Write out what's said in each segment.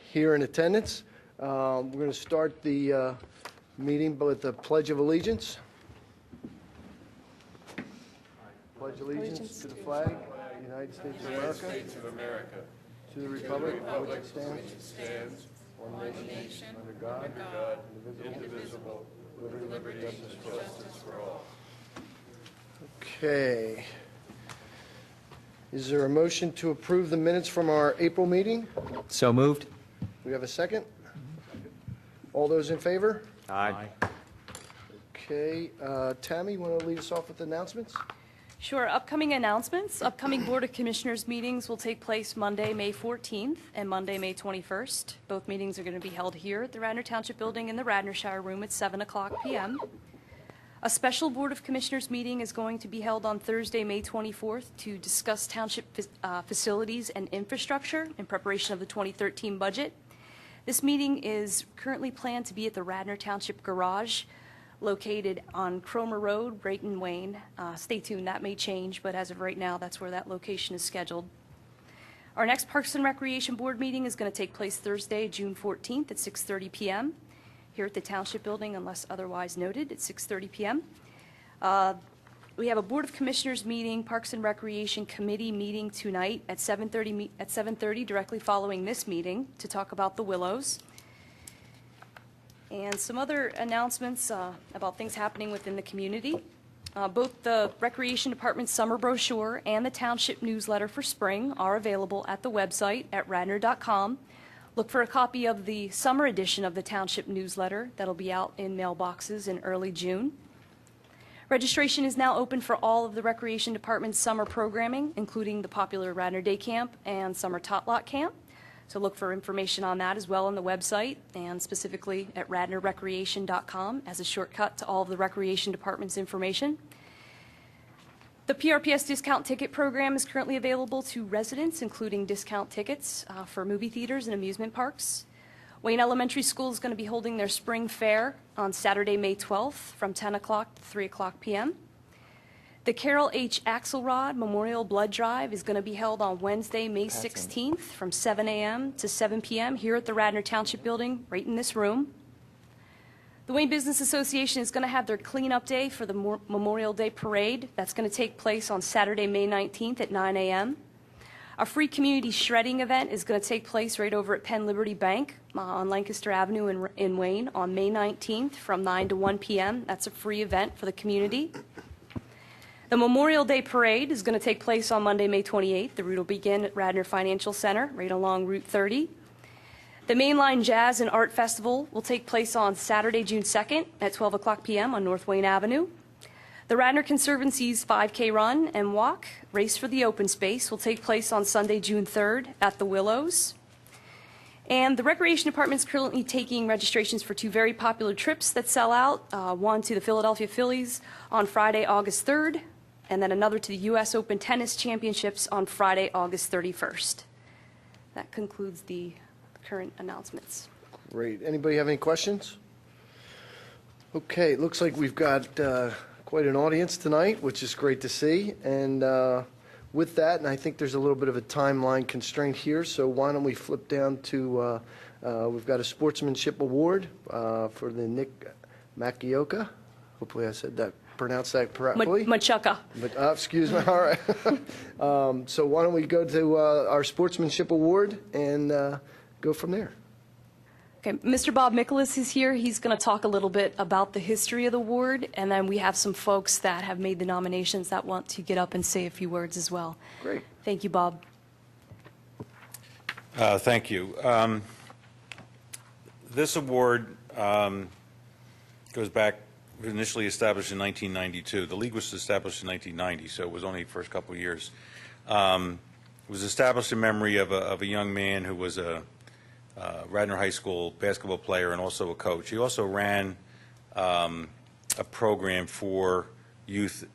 here in attendance. We're going to start the meeting with the Pledge of Allegiance. Pledge allegiance to the flag of the United States of America, to the republic for which it stands, one nation, under God, indivisible, with liberty and justice for all. Okay. Is there a motion to approve the minutes from our April meeting? So moved. We have a second? All those in favor? Aye. Okay. Tammy, you want to lead us off with announcements? Sure. Upcoming announcements. Upcoming Board of Commissioners meetings will take place Monday, May 14th and Monday, May 21st. Both meetings are going to be held here at the Radnor Township Building in the Radnorshire Room at 7 o'clock p.m. A special Board of Commissioners meeting is going to be held on Thursday, May 24th to discuss township facilities and infrastructure in preparation of the 2013 budget. This meeting is currently planned to be at the Radnor Township Garage, located on Cromer Road, Brayton, Wayne. Stay tuned, that may change, but as of right now, that's where that location is scheduled. Our next Parks and Recreation Board meeting is going to take place Thursday, June 14th at 6:30 p.m. here at the Township Building, unless otherwise noted, at 6:30 p.m. We have a Board of Commissioners meeting, Parks and Recreation Committee meeting tonight at 7:30 directly following this meeting to talk about the Willows. And some other announcements about things happening within the community. Both the Recreation Department's summer brochure and the Township newsletter for spring are available at the website at radnor.com. Look for a copy of the summer edition of the Township newsletter that'll be out in mailboxes in early June. Registration is now open for all of the Recreation Department's summer programming, including the popular Radnor Day Camp and Summer Tot Lot Camp. So look for information on that as well on the website and specifically at radnorrecreation.com as a shortcut to all of the Recreation Department's information. The PRPS discount ticket program is currently available to residents, including discount tickets for movie theaters and amusement parks. Wayne Elementary School is going to be holding their spring fair on Saturday, May 12th from 10 o'clock to 3 o'clock p.m. The Carol H. Axelrod Memorial Blood Drive is going to be held on Wednesday, May 16th from 7 a.m. to 7 p.m. here at the Radnor Township Building, right in this room. The Wayne Business Association is going to have their cleanup day for the Memorial Day Parade. That's going to take place on Saturday, May 19th at 9 a.m. A free community shredding event is going to take place right over at Penn Liberty Bank on Lancaster Avenue in Wayne on May 19th from 9 to 1 p.m. That's a free event for the community. The Memorial Day Parade is going to take place on Monday, May 28th. The route will begin at Radnor Financial Center, right along Route 30. The Mainline Jazz and Art Festival will take place on Saturday, June 2nd at 12 o'clock p.m. on North Wayne Avenue. The Radnor Conservancy's 5K Run and Walk, Race for the Open Space, will take place on Sunday, June 3rd at the Willows. And the Recreation Department is currently taking registrations for two very popular trips that sell out, one to the Philadelphia Phillies on Friday, August 3rd, and then another to the U.S. Open Tennis Championships on Friday, August 31st. That concludes the current announcements. Great. Anybody have any questions? Okay, it looks like we've got quite an audience tonight, which is great to see. And with that, and I think there's a little bit of a timeline constraint here, so why don't we flip down to, we've got a Sportsmanship Award for the Nick Makioka. Hopefully I said that. Pronounce that correctly. Machuca. But, excuse me. All right. So why don't we go to our Sportsmanship Award and go from there. Okay, Mr. Bob Mikolas is here. He's going to talk a little bit about the history of the award, and then we have some folks that have made the nominations that want to get up and say a few words as well. Great. Thank you, Bob. Thank you. This award goes back, initially established in 1992. The league was established in 1990, so it was only the first couple of years. It was established in memory of a young man who was a Radnor High School basketball player and also a coach. He also ran a program for youth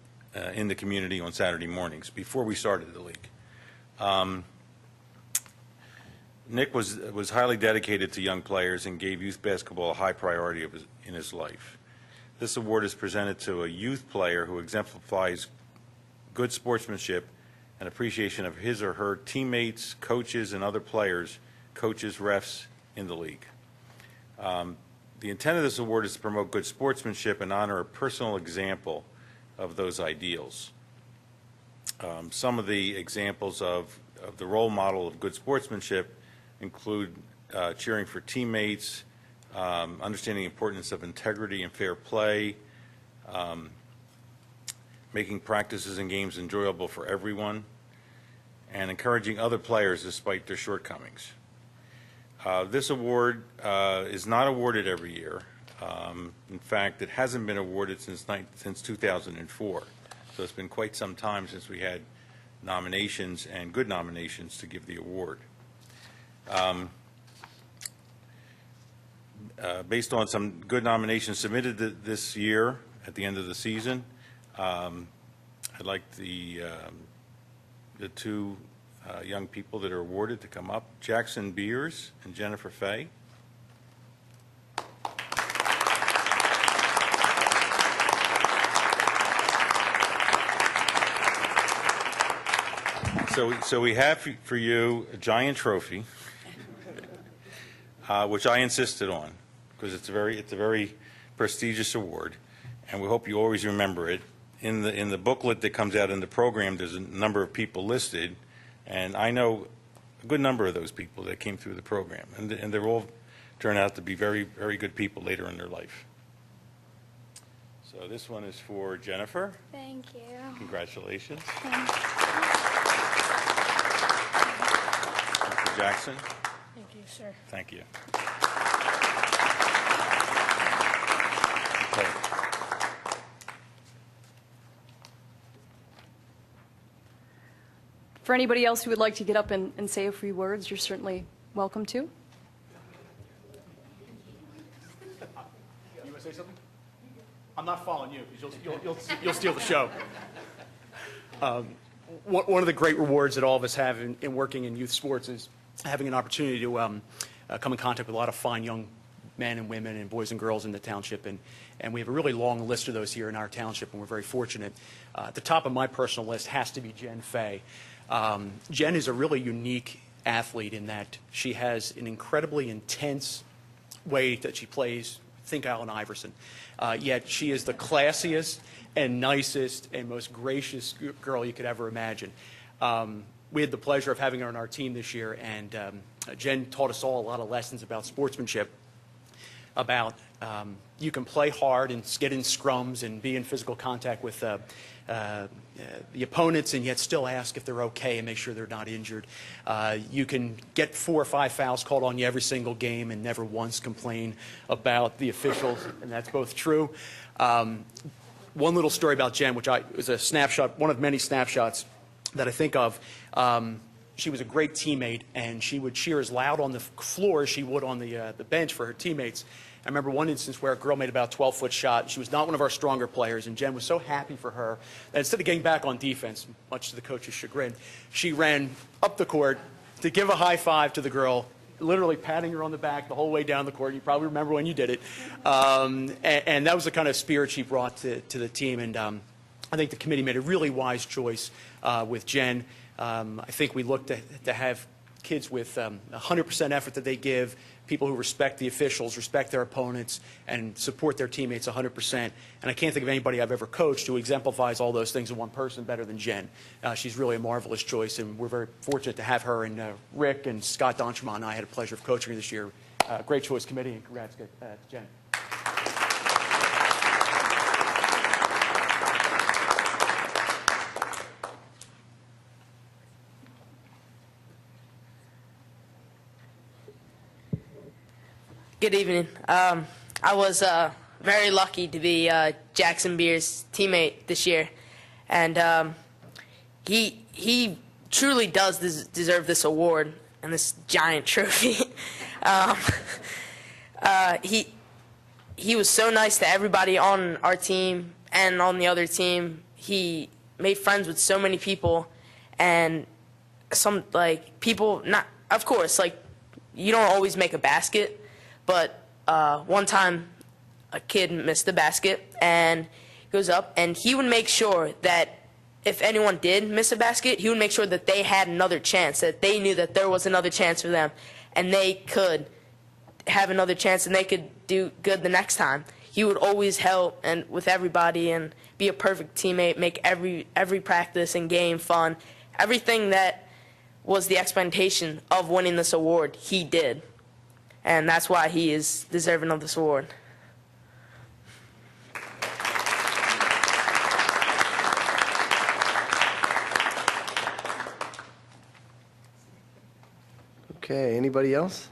in the community on Saturday mornings before we started the league. Nick was highly dedicated to young players and gave youth basketball a high priority in his life. This award is presented to a youth player who exemplifies good sportsmanship and appreciation of his or her teammates, coaches, and other players, coaches, refs, in the league. The intent of this award is to promote good sportsmanship and honor a personal example of those ideals. Some of the examples of the role model of good sportsmanship include cheering for teammates, understanding the importance of integrity and fair play, making practices and games enjoyable for everyone, and encouraging other players despite their shortcomings. This award is not awarded every year. In fact, it hasn't been awarded since 2004. So it's been quite some time since we had nominations, and good nominations, to give the award. Based on some good nominations submitted this year at the end of the season, I'd like the two young people that are awarded to come up, Jackson Beers and Jennifer Fay. So we have for you a giant trophy, which I insisted on because it's a very prestigious award, and we hope you always remember it. In the booklet that comes out in the program, there's a number of people listed, and I know a good number of those people that came through the program, and they're all turned out to be very, very good people later in their life. So this one is for Jennifer. Thank you. Congratulations. Thank you. Mr. Jackson. Thank you, sir. Thank you. Okay. For anybody else who would like to get up and say a few words, you're certainly welcome to. You want to say something? I'm not following you because you'll steal the show. One of the great rewards that all of us have in working in youth sports is having an opportunity to come in contact with a lot of fine young men and women and boys and girls in the township, and we have a really long list of those here in our township, and we're very fortunate. At the top of my personal list has to be Jen Fay. Jen is a really unique athlete in that she has an incredibly intense way that she plays. Think Allen Iverson. Yet she is the classiest and nicest and most gracious girl you could ever imagine. We had the pleasure of having her on our team this year, and Jen taught us all a lot of lessons about sportsmanship, about you can play hard and get in scrums and be in physical contact with the opponents and yet still ask if they're okay and make sure they're not injured. You can get 4 or 5 fouls called on you every single game and never once complain about the officials, and that's both true. One little story about Jen, which was a snapshot, one of many snapshots that I think of. She was a great teammate, and she would cheer as loud on the floor as she would on the bench for her teammates. I remember one instance where a girl made about a 12-foot shot. She was not one of our stronger players, and Jen was so happy for her that instead of getting back on defense, much to the coach's chagrin, she ran up the court to give a high five to the girl, literally patting her on the back the whole way down the court. You probably remember when you did it. And that was the kind of spirit she brought to the team, and I think the committee made a really wise choice with Jen. I think we look to have kids with 100% effort that they give, people who respect the officials, respect their opponents, and support their teammates 100%. And I can't think of anybody I've ever coached who exemplifies all those things in one person better than Jen. She's really a marvelous choice, and we're very fortunate to have her. And Rick and Scott Donchemont and I had a pleasure of coaching her this year. Great choice, committee, and congrats to Jen. Good evening. I was very lucky to be Jackson Beers' teammate this year, and he truly does deserve this award and this giant trophy. He was so nice to everybody on our team and on the other team. He made friends with so many people, and some people not. Of course, you don't always make a basket. But one time, a kid missed the basket and goes up, and he would make sure that if anyone did miss a basket, he would make sure that they had another chance, that they knew that there was another chance for them, and they could have another chance and they could do good the next time. He would always help and with everybody and be a perfect teammate, make every practice and game fun. Everything that was the expectation of winning this award, he did. And that's why he is deserving of this award. Okay, anybody else?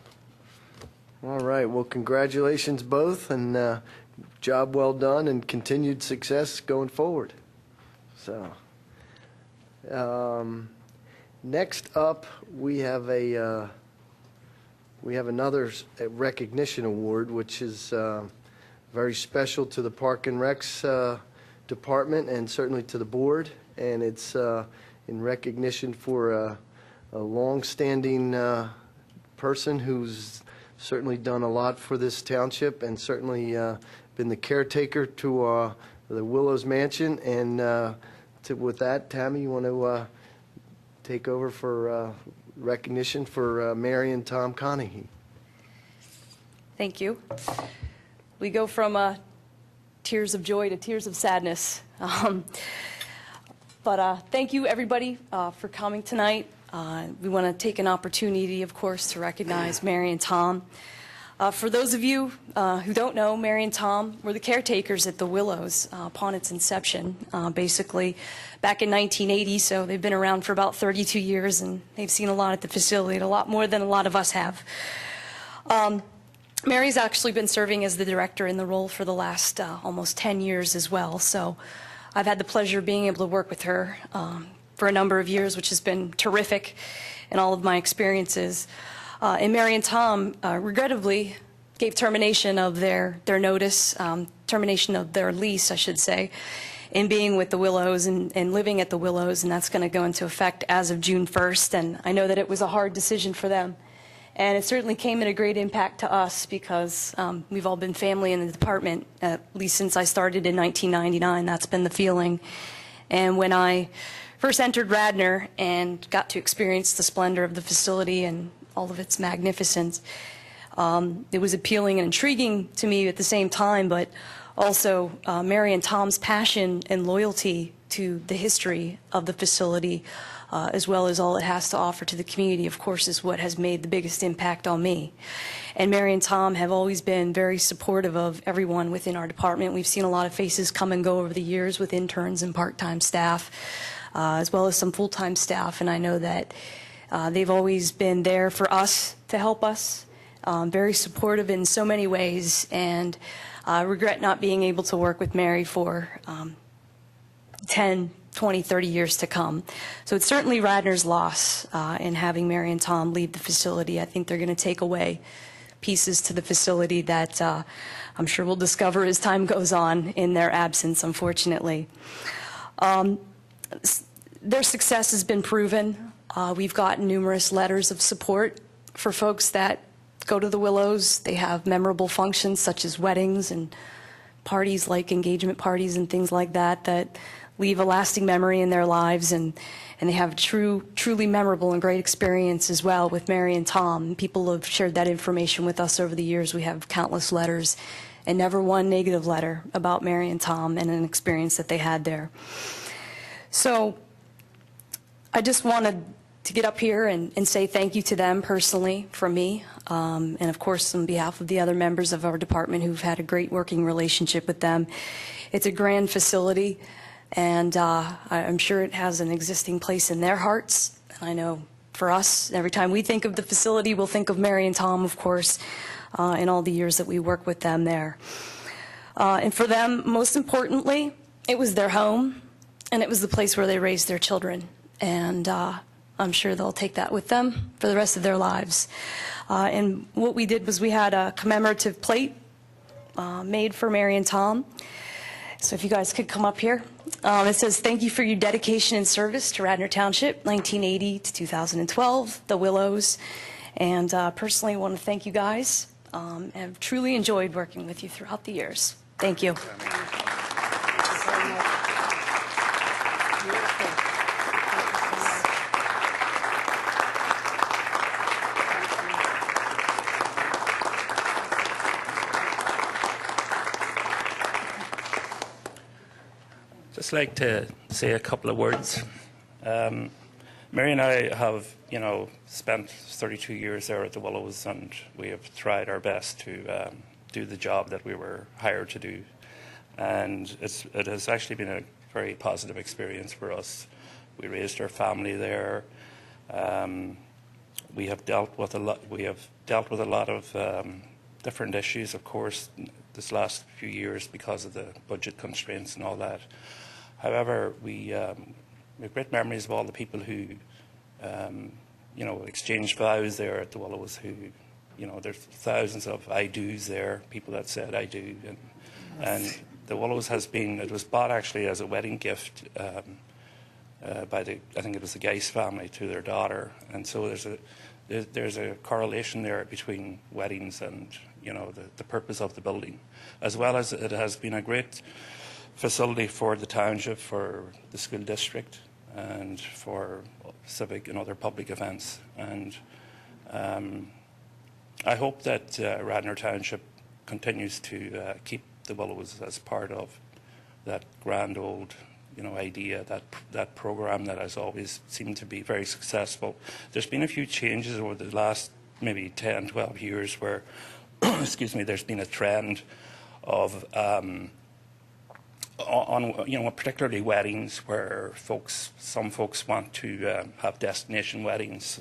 All right, well, congratulations both, and job well done, and continued success going forward. So, next up, we have another recognition award, which is very special to the Park and Recs department, and certainly to the board, and it's in recognition for a long-standing person who's certainly done a lot for this township and certainly been the caretaker to the Willows Mansion. And with that, Tammy, you want to take over for recognition for Mary and Tom Conahy? Thank you. We go from tears of joy to tears of sadness. But thank you, everybody, for coming tonight. We want to take an opportunity, of course, to recognize Mary and Tom. For those of you who don't know, Mary and Tom were the caretakers at the Willows upon its inception, basically back in 1980, so they've been around for about 32 years, and they've seen a lot at the facility, a lot more than a lot of us have. Mary's actually been serving as the director in the role for the last almost 10 years as well, so I've had the pleasure of being able to work with her for a number of years, which has been terrific in all of my experiences. And Mary and Tom, regrettably, gave termination of their notice, termination of their lease, I should say, in being with the Willows and living at the Willows, and that's going to go into effect as of June 1st. And I know that it was a hard decision for them. And it certainly came at a great impact to us because we've all been family in the department, at least since I started in 1999. That's been the feeling. And when I first entered Radnor and got to experience the splendor of the facility and all of its magnificence, it was appealing and intriguing to me at the same time, but also Mary and Tom's passion and loyalty to the history of the facility, as well as all it has to offer to the community, of course, is what has made the biggest impact on me. And Mary and Tom have always been very supportive of everyone within our department. We've seen a lot of faces come and go over the years with interns and part-time staff, as well as some full-time staff, and I know that they've always been there for us to help us, very supportive in so many ways, and I regret not being able to work with Mary for 10, 20, 30 years to come. So it's certainly Radnor's loss in having Mary and Tom leave the facility. I think they're going to take away pieces to the facility that I'm sure we'll discover as time goes on in their absence, unfortunately. Their success has been proven. We've gotten numerous letters of support for folks that go to the Willows. They have memorable functions such as weddings and parties like engagement parties and things like that that leave a lasting memory in their lives, and they have truly memorable and great experience as well with Mary and Tom. People have shared that information with us over the years. We have countless letters and never one negative letter about Mary and Tom and an experience that they had there. So I just wanted to get up here and say thank you to them personally from me, and of course on behalf of the other members of our department who've had a great working relationship with them. It's a grand facility, and I'm sure it has an existing place in their hearts. And I know for us, every time we think of the facility, we'll think of Mary and Tom, of course, in all the years that we work with them there. And for them, most importantly, it was their home, and it was the place where they raised their children. And I'm sure they'll take that with them for the rest of their lives. And what we did was we had a commemorative plate made for Mary and Tom. So if you guys could come up here. It says, "Thank you for your dedication and service to Radnor Township, 1980 to 2012, the Willows." And personally, I want to thank you guys. I've truly enjoyed working with you throughout the years. Thank you. just like to say a couple of words. Mary and I have, spent 32 years there at the Willows, and we have tried our best to do the job that we were hired to do. And it has actually been a very positive experience for us. We raised our family there. We have dealt with a lot. We have dealt with a lot of different issues, of course, this last few years because of the budget constraints and all that. However, we have great memories of all the people who, exchanged vows there at the Willows. Who, there's thousands of I do's there, people that said I do, and the Willows it was bought actually as a wedding gift by I think it was the Geis family to their daughter, and so there's a correlation there between weddings and the purpose of the building, as well as it has been a great facility for the township, for the school district, and for civic and other public events. And I hope that Radnor Township continues to keep the Willows as part of that grand old idea, that program that has always seemed to be very successful. There's been a few changes over the last maybe 10, 12 years where, excuse me, there's been a trend of, particularly weddings where some folks want to have destination weddings.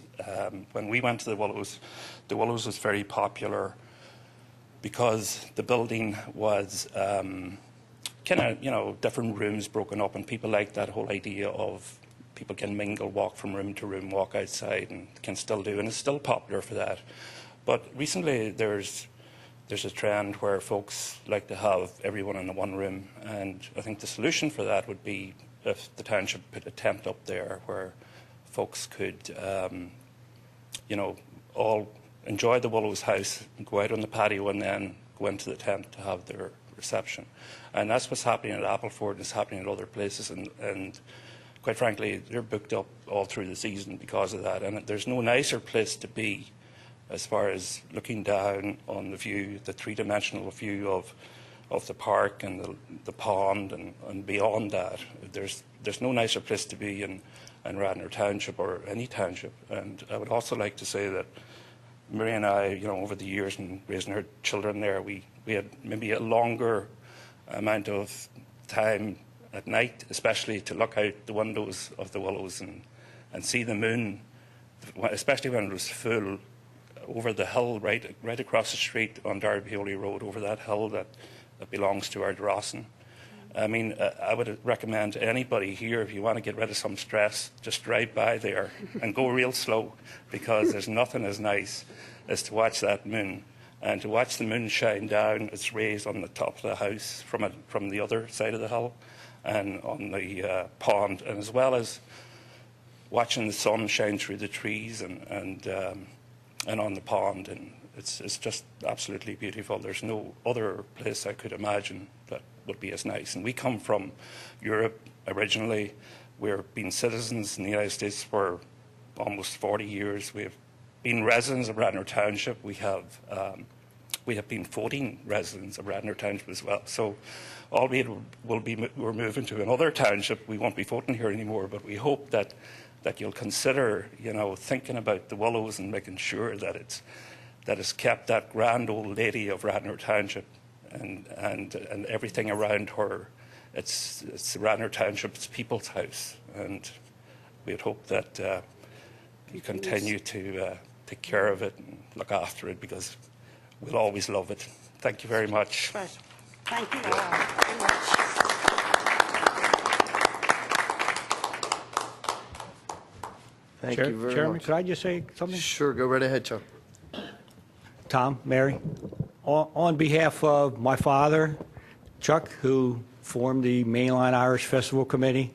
When we went to the Willows was very popular because the building was different rooms broken up, and people like that whole idea of people can mingle, walk from room to room, walk outside, and can still do, and it's still popular for that. But recently there's a trend where folks like to have everyone in one room, and I think the solution for that would be if the township put a tent up there where folks could, all enjoy the Willows house, go out on the patio, and then go into the tent to have their reception. And that's what's happening at Appleford, and it's happening at other places, and quite frankly, they're booked up all through the season because of that. And there's no nicer place to be as far as looking down on the view, the three-dimensional view of the park and the pond and beyond that. There's no nicer place to be in Radnor Township or any township. And I would also like to say that Marie and I, over the years and raising her children there, we had maybe a longer amount of time at night, especially to look out the windows of the Willows and see the moon, especially when it was full, over the hill, right across the street on Derby Holy Road, over that hill that belongs to our Ardrossan. I mean, I would recommend to anybody here, if you want to get rid of some stress, just drive by there and go real slow, because there's nothing as nice as to watch that moon. And to watch the moon shine down its rays on the top of the house from the other side of the hill and on the pond, and as well as watching the sun shine through the trees and on the pond. And it's just absolutely beautiful. There's no other place I could imagine that would be as nice. And we come from Europe originally. We've been citizens in the United States for almost 40 years. We've been residents of Radnor Township. We have been voting residents of Radnor Township as well. So, albeit we're moving to another township, we won't be voting here anymore. But we hope that you'll consider, thinking about the Willows and making sure that it's kept that grand old lady of Radnor Township and everything around her. It's Radnor Township's people's house, and we'd hope that you continue to take care of it and look after it, because we'll always love it. Thank you very much. Right. Thank you very much. Thank you very Chairman, much. could I just say something? Sure, go right ahead, Chuck. Tom, Mary, on behalf of my father, Chuck, who formed the Mainline Irish Festival Committee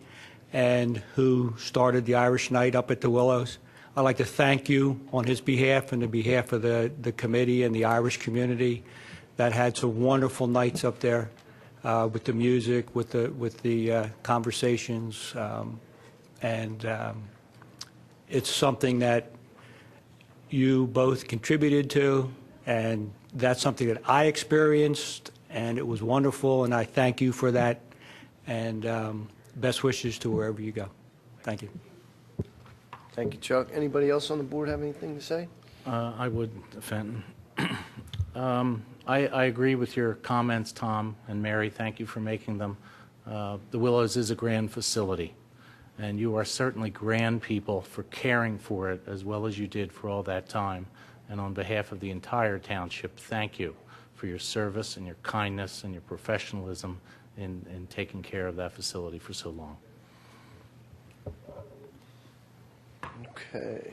and who started the Irish Night up at the Willows, I'd like to thank you on his behalf and the behalf of the committee and the Irish community that had some wonderful nights up there with the music, with the conversations, and it's something that you both contributed to, and that's something that I experienced, and it was wonderful, and I thank you for that. And best wishes to wherever you go. Thank you. Thank you, Chuck. Anybody else on the board have anything to say? I would, Fenton. I agree with your comments, Tom and Mary. Thank you for making them. The Willows is a grand facility, and you are certainly grand people for caring for it as well as you did for all that time. And on behalf of the entire township, thank you for your service and your kindness and your professionalism in taking care of that facility for so long. Okay.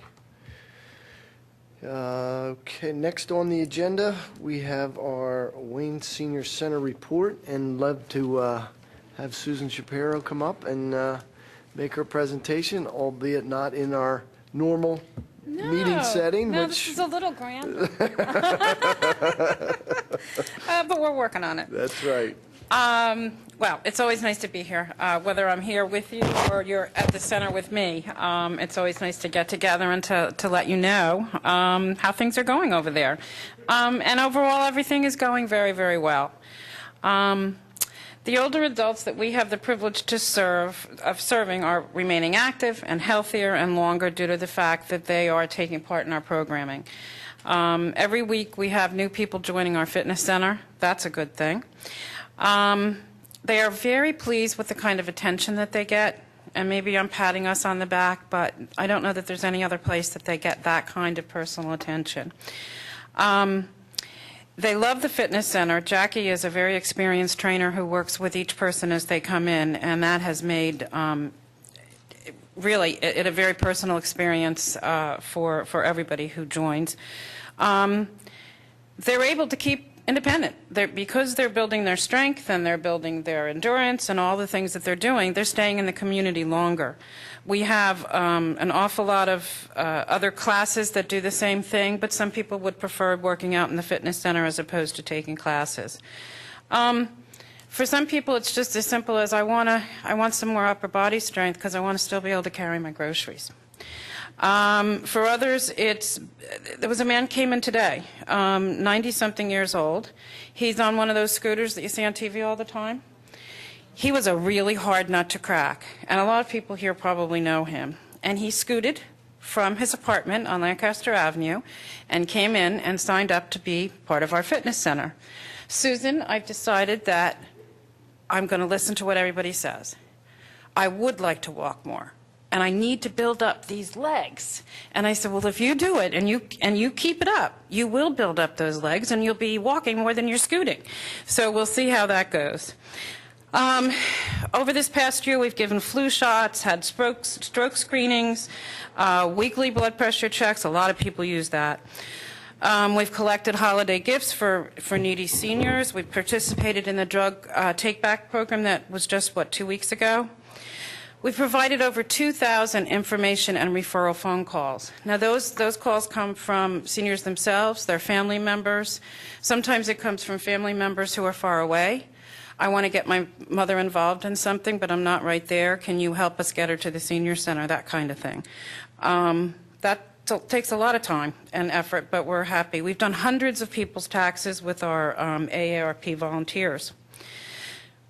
Okay, next on the agenda, we have our Wayne Senior Center report, and love to have Susan Shapiro come up and make her presentation, albeit not in our normal meeting setting. No, which, this is a little grand. But we're working on it. That's right. Well, it's always nice to be here, whether I'm here with you or you're at the center with me. It's always nice to get together and to let you know how things are going over there. And overall, everything is going very, very well. The older adults that we have the privilege to serving are remaining active and healthier and longer due to the fact that they are taking part in our programming. Every week we have new people joining our fitness center. That's a good thing. They are very pleased with the kind of attention that they get, and maybe I'm patting us on the back, but I don't know that there's any other place that they get that kind of personal attention. They love the fitness center. Jackie is a very experienced trainer who works with each person as they come in, and that has made really it a very personal experience for everybody who joins. They're able to keep independent. Because they're building their strength and they're building their endurance and all the things that they're doing, they're staying in the community longer. We have an awful lot of other classes that do the same thing, but some people would prefer working out in the fitness center as opposed to taking classes. For some people, it's just as simple as I want some more upper body strength because I want to still be able to carry my groceries. For others, there was a man came in today, 90-something years old. He's on one of those scooters that you see on TV all the time. He was a really hard nut to crack, and a lot of people here probably know him. And he scooted from his apartment on Lancaster Avenue and came in and signed up to be part of our fitness center. Susan, I've decided that I'm going to listen to what everybody says. I would like to walk more, and I need to build up these legs. And I said, well, if you do it and you keep it up, you will build up those legs and you'll be walking more than you're scooting. So we'll see how that goes. Over this past year, we've given flu shots, had stroke screenings, weekly blood pressure checks. A lot of people use that. We've collected holiday gifts for needy seniors. We've participated in the drug take-back program that was just, 2 weeks ago. We've provided over 2,000 information and referral phone calls. Now, those calls come from seniors themselves, their family members. Sometimes it comes from family members who are far away. I want to get my mother involved in something, but I'm not right there. Can you help us get her to the senior center? That kind of thing. That takes a lot of time and effort, but we're happy. We've done hundreds of people's taxes with our AARP volunteers.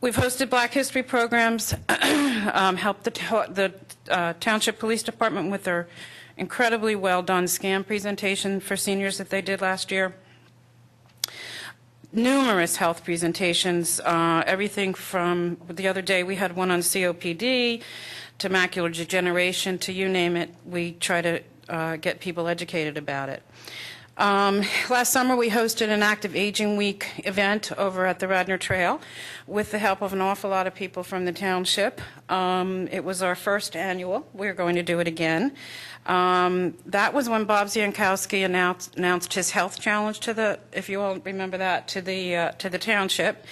We've hosted Black History programs, helped the Township Police Department with their incredibly well-done scam presentation for seniors that they did last year. Numerous health presentations, everything from the other day we had one on COPD to macular degeneration to you name it. We try to get people educated about it. Last summer we hosted an Active Aging Week event over at the Radnor Trail with the help of an awful lot of people from the township. It was our first annual. We're going to do it again. That was when Bob Ziankowski announced his health challenge to the, if you all remember that, to the township,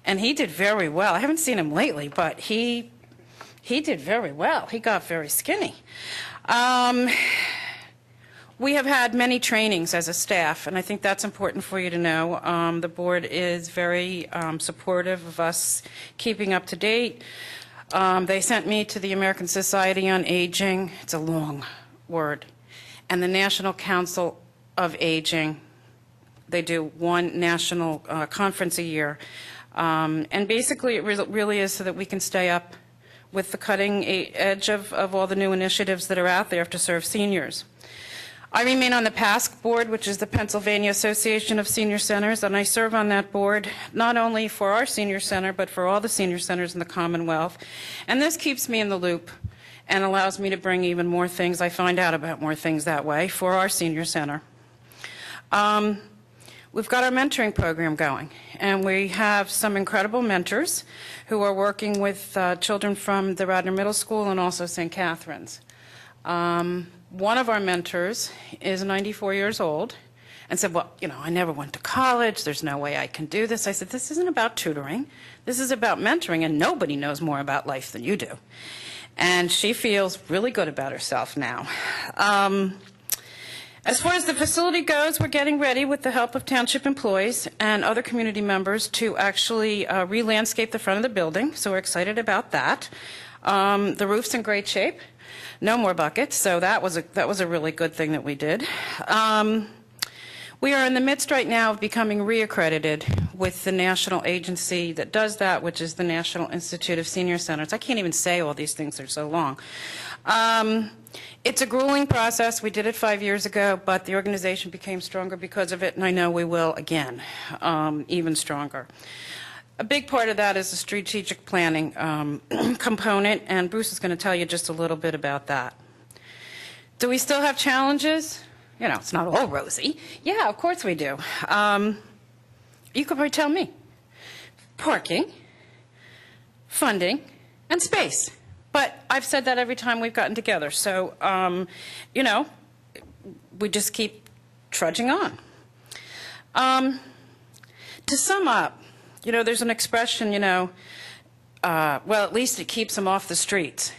and he did very well. I haven't seen him lately, but he did very well. He got very skinny. We have had many trainings as a staff, and I think that's important for you to know. The board is very supportive of us keeping up to date. They sent me to the American Society on Aging. It's a long word. And the National Council of Aging. They do one national conference a year. And basically it really is so that we can stay up with the cutting edge of all the new initiatives that are out there to serve seniors. I remain on the PASC board, which is the Pennsylvania Association of Senior Centers, and I serve on that board not only for our senior center, but for all the senior centers in the Commonwealth. And this keeps me in the loop and allows me to bring even more things. I find out about more things that way for our senior center. We've got our mentoring program going, and we have some incredible mentors who are working with children from the Radnor Middle School and also St. Catherine's. One of our mentors is 94 years old and said, well, you know, I never went to college. There's no way I can do this. I said, this isn't about tutoring. This is about mentoring, and nobody knows more about life than you do. And she feels really good about herself now. As far as the facility goes, we're getting ready with the help of township employees and other community members to actually re-landscape the front of the building, so we're excited about that. The roof's in great shape. No more buckets, so that was a really good thing that we did. We are in the midst right now of becoming reaccredited with the national agency that does that, which is the National Institute of Senior Centers. I can't even say all these things, they're so long. It's a grueling process. We did it 5 years ago, but the organization became stronger because of it, and I know we will again, even stronger. A big part of that is the strategic planning component, and Bruce is going to tell you just a little bit about that. Do we still have challenges? You know, it's not all rosy. Yeah, of course we do. You could probably tell me. Parking, funding, and space. But I've said that every time we've gotten together. So, you know, we just keep trudging on. To sum up, you know, there's an expression, you know, well, at least it keeps them off the streets.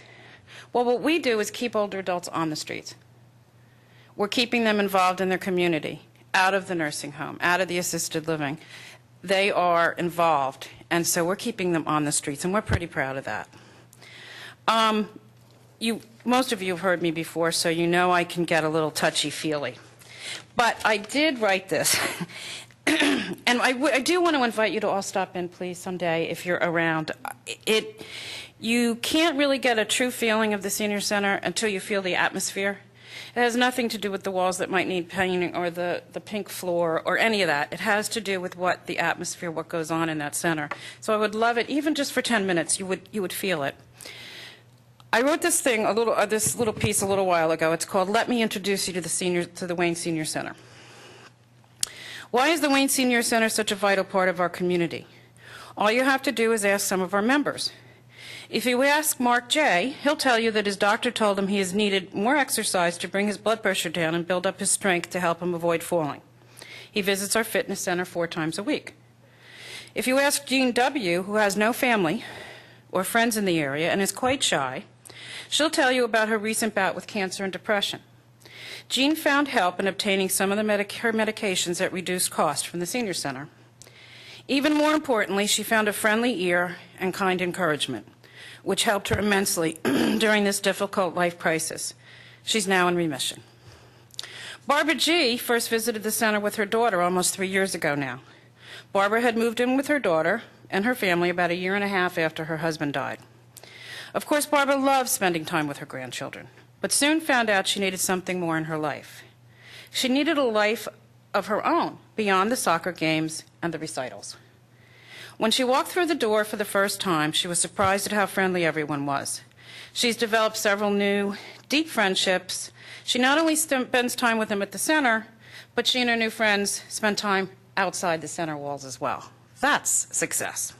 Well, what we do is keep older adults on the streets. We're keeping them involved in their community, out of the nursing home, out of the assisted living. They are involved, and so we're keeping them on the streets, and we're pretty proud of that. Most of you have heard me before, so you know I can get a little touchy-feely. But I did write this. And I do want to invite you to all stop in, please, someday if you're around. You can't really get a true feeling of the senior center until you feel the atmosphere. It has nothing to do with the walls that might need painting or the pink floor or any of that. It has to do with what the atmosphere, what goes on in that center. So I would love it, even just for 10 minutes, you would feel it. I wrote this thing, this little piece a little while ago. It's called "Let Me Introduce You to the Wayne Senior Center." Why is the Wayne Senior Center such a vital part of our community? All you have to do is ask some of our members. If you ask Mark J., he'll tell you that his doctor told him he has needed more exercise to bring his blood pressure down and build up his strength to help him avoid falling. He visits our fitness center 4 times a week. If you ask Jean W., who has no family or friends in the area and is quite shy, she'll tell you about her recent bout with cancer and depression. Jean found help in obtaining some of her medications at reduced cost from the senior center. Even more importantly, she found a friendly ear and kind encouragement, which helped her immensely during this difficult life crisis. She's now in remission. Barbara G. first visited the center with her daughter almost 3 years ago now. Barbara had moved in with her daughter and her family about 1.5 years after her husband died. Of course, Barbara loves spending time with her grandchildren, but soon found out she needed something more in her life. She needed a life of her own beyond the soccer games and the recitals. When she walked through the door for the first time, she was surprised at how friendly everyone was. She's developed several new, deep friendships. She not only spends time with them at the center, but she and her new friends spend time outside the center walls as well. That's success.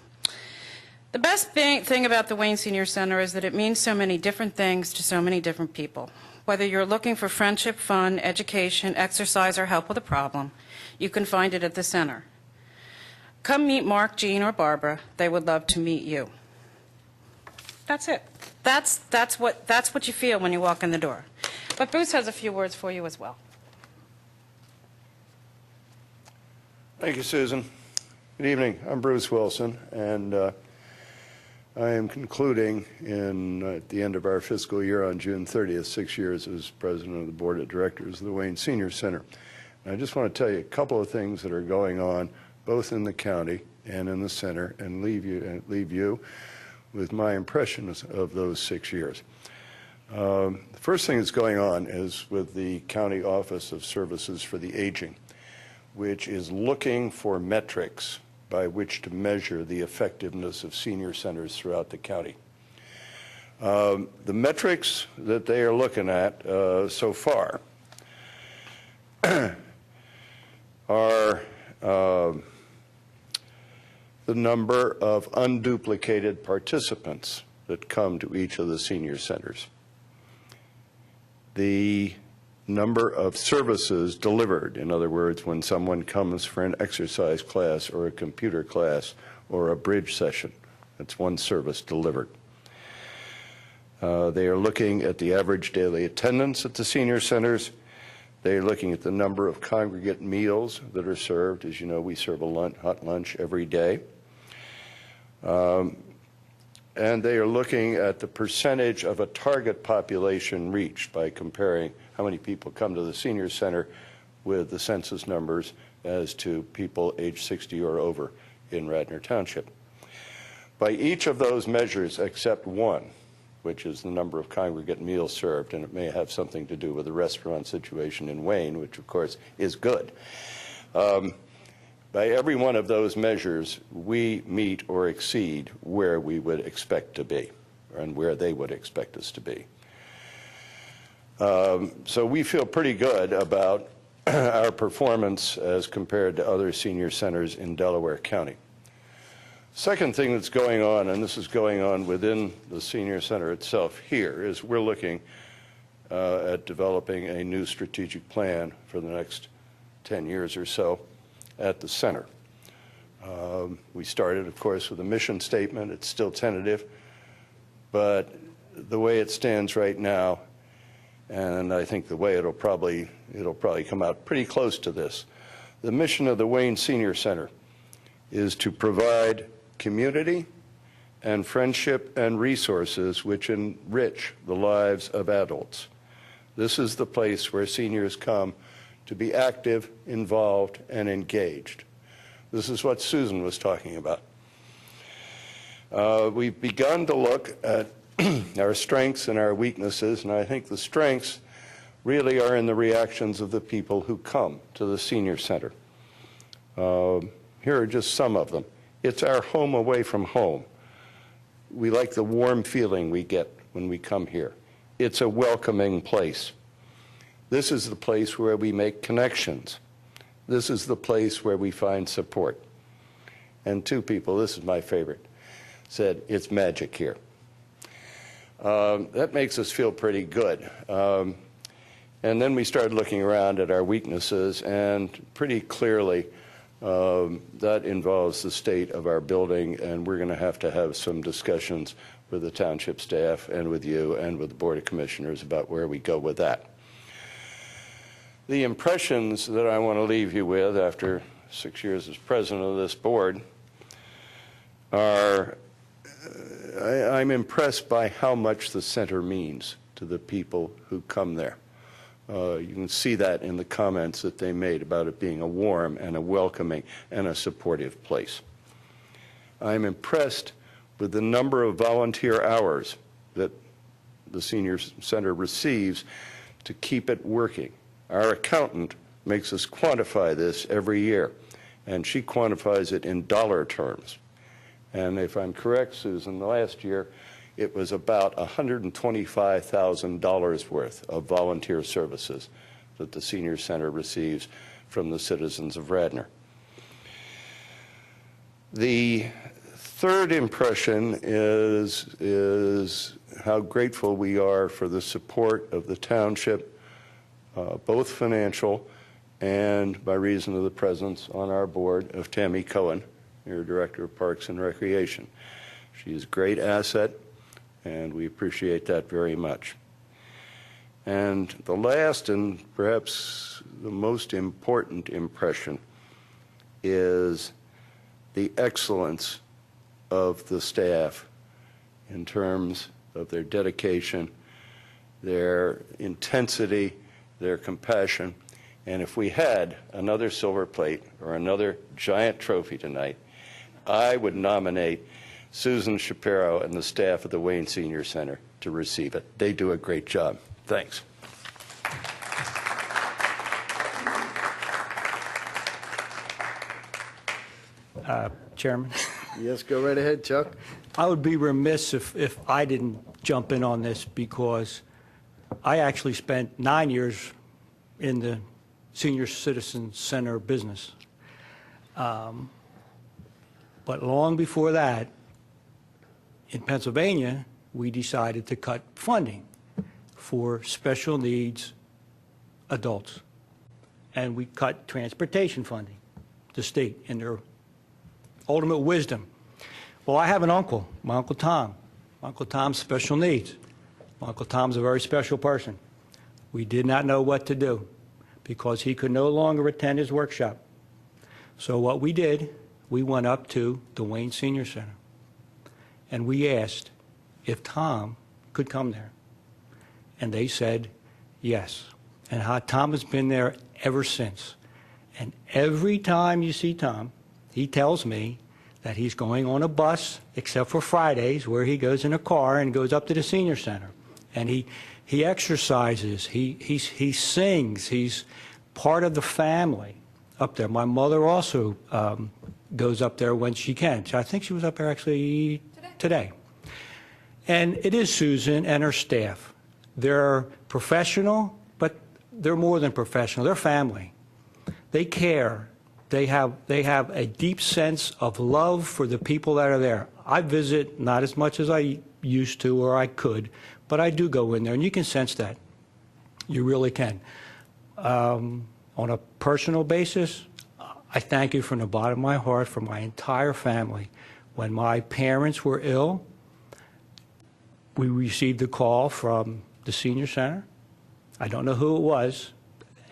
The best thing about the Wayne Senior Center is that it means so many different things to so many different people. Whether you're looking for friendship, fun, education, exercise, or help with a problem, you can find it at the center. Come meet Mark, Jean, or Barbara. They would love to meet you. That's it. That's what you feel when you walk in the door. But Bruce has a few words for you as well. Thank you, Susan. Good evening. I'm Bruce Wilson, and I am concluding at the end of our fiscal year on June 30th, 6 years as president of the board of directors of the Wayne Senior Center. And I just want to tell you a couple of things that are going on both in the county and in the center, and leave you with my impressions of those 6 years. The first thing that's going on is with the County Office of Services for the Aging, which is looking for metrics by which to measure the effectiveness of senior centers throughout the county. The metrics that they are looking at so far are the number of unduplicated participants that come to each of the senior centers, the number of services delivered. In other words, when someone comes for an exercise class or a computer class or a bridge session, that's one service delivered. They are looking at the average daily attendance at the senior centers. They are looking at the number of congregate meals that are served. As you know, we serve a hot lunch every day. And they are looking at the percentage of a target population reached by comparing how many people come to the senior center with the census numbers as to people age 60 or over in Radnor Township. By each of those measures except one, which is the number of congregate meals served, and it may have something to do with the restaurant situation in Wayne, which of course is good. By every one of those measures, we meet or exceed where we would expect to be and where they would expect us to be. So we feel pretty good about our performance as compared to other senior centers in Delaware County. Second thing that's going on, and this is going on within the senior center itself here, is we're looking at developing a new strategic plan for the next 10 years or so at the center. We started, of course, with a mission statement. It's still tentative, but the way it stands right now, and I think the way it'll probably come out pretty close to this, the mission of the Wayne Senior Center is to provide community and friendship and resources which enrich the lives of adults. This is the place where seniors come to be active, involved, and engaged. This is what Susan was talking about. We've begun to look at our strengths and our weaknesses, and I think the strengths really are in the reactions of the people who come to the senior center. Here are just some of them. It's our home away from home. We like the warm feeling we get when we come here. It's a welcoming place. This is the place where we make connections. This is the place where we find support. And two people, this is my favorite, said, it's magic here. That makes us feel pretty good. And then we started looking around at our weaknesses, and pretty clearly that involves the state of our building, and we're going to have some discussions with the township staff and with you and with the Board of Commissioners about where we go with that. The impressions that I want to leave you with after 6 years as president of this board are I'm impressed by how much the center means to the people who come there. You can see that in the comments that they made about it being a warm and a welcoming and a supportive place. I'm impressed with the number of volunteer hours that the senior center receives to keep it working. Our accountant makes us quantify this every year, and she quantifies it in dollar terms. And if I'm correct, Susan, last year it was about $125,000 worth of volunteer services that the senior center receives from the citizens of Radnor. The third impression is how grateful we are for the support of the township, both financial and by reason of the presence on our board of Tammy Cohen, your Director of Parks and Recreation. She is a great asset, and we appreciate that very much. And the last and perhaps the most important impression is the excellence of the staff in terms of their dedication, their intensity, their compassion. And if we had another silver plate or another giant trophy tonight, I would nominate Susan Shapiro and the staff of the Wayne Senior Center to receive it. They do a great job. Thanks. Chairman, Yes, go right ahead, Chuck. I would be remiss if I didn't jump in on this, because I actually spent 9 years in the Senior Citizen Center business. But long before that, in Pennsylvania, we decided to cut funding for special needs adults. And we cut transportation funding, the state, in their ultimate wisdom. Well, I have an uncle, my Uncle Tom. My Uncle Tom's special needs. My Uncle Tom's a very special person. We did not know what to do because he could no longer attend his workshop. So what we did, we went up to the Wayne Senior Center and we asked if Tom could come there. And they said yes. And Tom has been there ever since. And every time you see Tom, he tells me that he's going on a bus, except for Fridays, where he goes in a car and goes up to the senior center. And he exercises, he sings, he's part of the family up there. My mother also goes up there when she can. I think she was up there actually today. And it is Susan and her staff. They're professional, but they're more than professional. They're family. They care. They have a deep sense of love for the people that are there. I visit not as much as I used to or I could, but I do go in there, and you can sense that. You really can. On a personal basis, I thank you from the bottom of my heart for my entire family. When my parents were ill, we received a call from the senior center. I don't know who it was,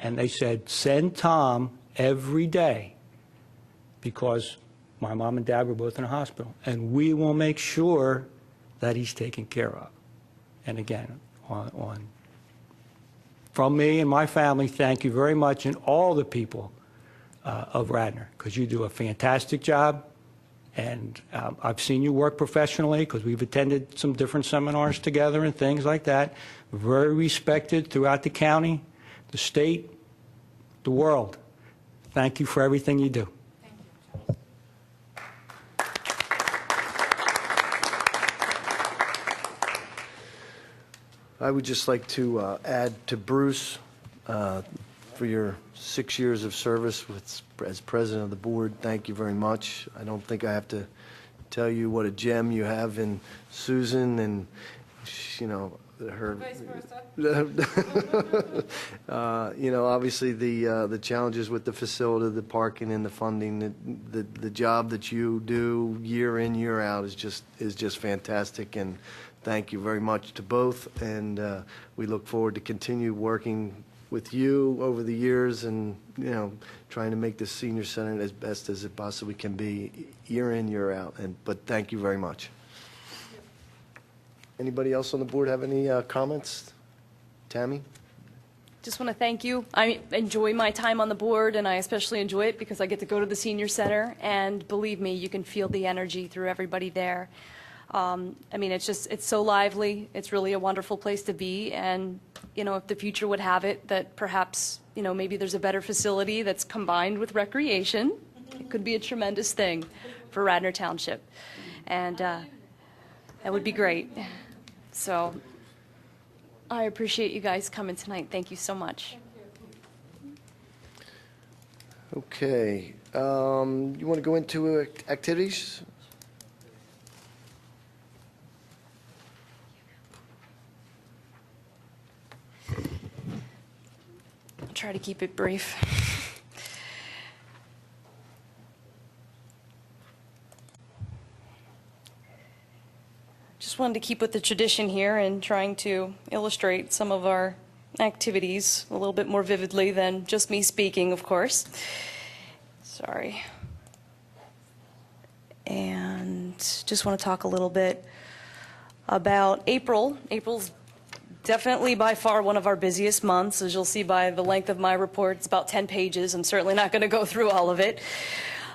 and they said, send Tom every day, because my mom and dad were both in a hospital, and we will make sure that he's taken care of. And again, from me and my family, thank you very much, and all the people of Radnor, because you do a fantastic job. And I've seen you work professionally, because we've attended some different seminars together and things like that. Very respected throughout the county, the state, the world. Thank you for everything you do. I would just like to add to Bruce for your 6 years of service as president of the board. Thank you very much. I don't think I have to tell you what a gem you have in Susan, and her. Vice versa. Obviously the challenges with the facility, the parking, and the funding. The job that you do year in, year out is just fantastic, and thank you very much to both. And we look forward to continue working with you over the years, and trying to make the senior center as best as it possibly can be, year in, year out. But thank you very much. Anybody else on the board have any comments? Tammy? Just want to thank you. I enjoy my time on the board, and I especially enjoy it because I get to go to the senior center, and believe me, you can feel the energy through everybody there. It's so lively. It's really a wonderful place to be, and if the future would have it that perhaps maybe there's a better facility that's combined with recreation, it could be a tremendous thing for Radnor Township, and that would be great. So I appreciate you guys coming tonight. Thank you so much. Okay. You want to go into activities? I'll try to keep it brief. Just wanted to keep with the tradition here and trying to illustrate some of our activities a little bit more vividly than just me speaking, of course. Sorry. And just want to talk a little bit about April. April's definitely by far one of our busiest months. As you'll see by the length of my report, it's about 10 pages. I'm certainly not going to go through all of it.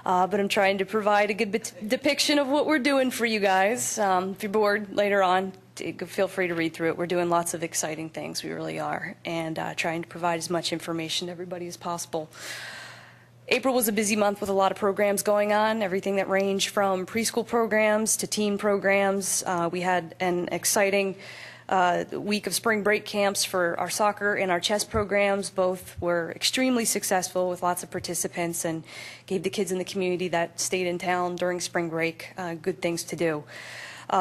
but I'm trying to provide a good depiction of what we're doing for you guys. If you're bored later on, feel free to read through it. We're doing lots of exciting things, we really are, and trying to provide as much information to everybody as possible. April was a busy month with a lot of programs going on, everything that ranged from preschool programs to teen programs. We had an exciting week of spring break camps for our soccer and our chess programs. Both were extremely successful with lots of participants and gave the kids in the community that stayed in town during spring break good things to do.